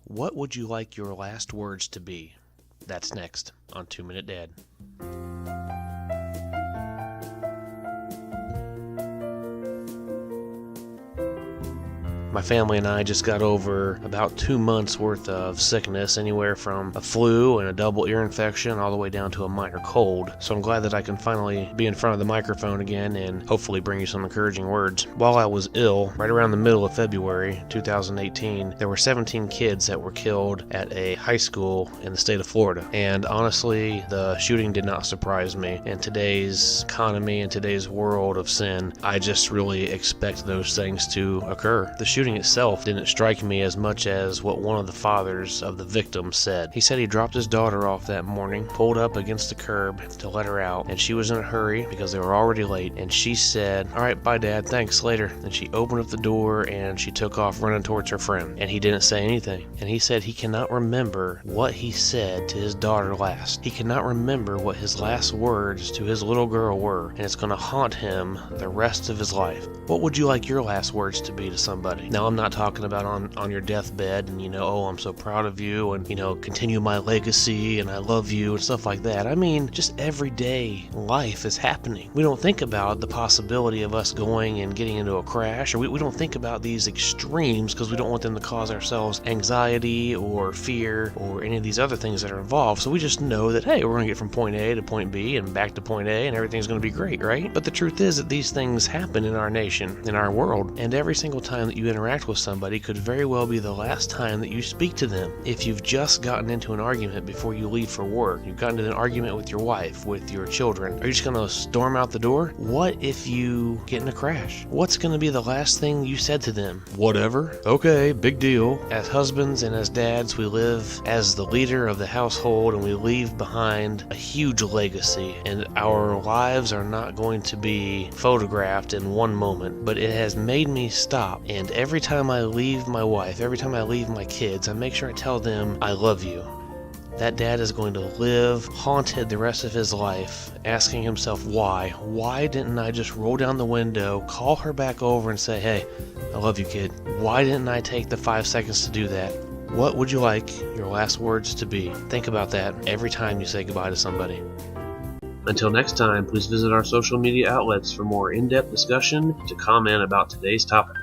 What would you like your last words to be? That's next on 2 Minute Dad. My family and I just got over about 2 months worth of sickness, anywhere from a flu and a double ear infection all the way down to a minor cold. So I'm glad that I can finally be in front of the microphone again and hopefully bring you some encouraging words. While I was ill, right around the middle of February 2018, there were 17 kids that were killed at a high school in the state of Florida. And honestly, the shooting did not surprise me. In today's economy and today's world of sin, I just really expect those things to occur. The shooting itself didn't strike me as much as what one of the fathers of the victim said. He said he dropped his daughter off that morning, pulled up against the curb to let her out, and she was in a hurry because they were already late, and she said, "All right, bye Dad, thanks, later." And she opened up the door and she took off running towards her friend, and he didn't say anything. And he said he cannot remember what he said to his daughter last. He cannot remember what his last words to his little girl were, and it's going to haunt him the rest of his life. What would you like your last words to be to somebody? Now, I'm not talking about on your deathbed and, oh, I'm so proud of you and, continue my legacy and I love you and stuff like that. I mean, just everyday life is happening. We don't think about the possibility of us going and getting into a crash, or we don't think about these extremes because we don't want them to cause ourselves anxiety or fear or any of these other things that are involved. So we just know that, hey, we're going to get from point A to point B and back to point A and everything's going to be great, right? But the truth is that these things happen in our nation, in our world, and every single time that you interact with somebody could very well be the last time that you speak to them. If you've just gotten into an argument before you leave for work, you've gotten into an argument with your wife, with your children, are you just going to storm out the door? What if you get in a crash? What's going to be the last thing you said to them? Whatever. Okay, big deal. As husbands and as dads, we live as the leader of the household and we leave behind a huge legacy, and our lives are not going to be photographed in one moment, but it has made me stop, and every time I leave my wife, every time I leave my kids, I make sure I tell them I love you. That dad is going to live haunted the rest of his life, asking himself why. Why didn't I just roll down the window, call her back over and say, "Hey, I love you, kid"? Why didn't I take the 5 seconds to do that? What would you like your last words to be? Think about that every time you say goodbye to somebody. Until next time, please visit our social media outlets for more in-depth discussion and to comment about today's topic.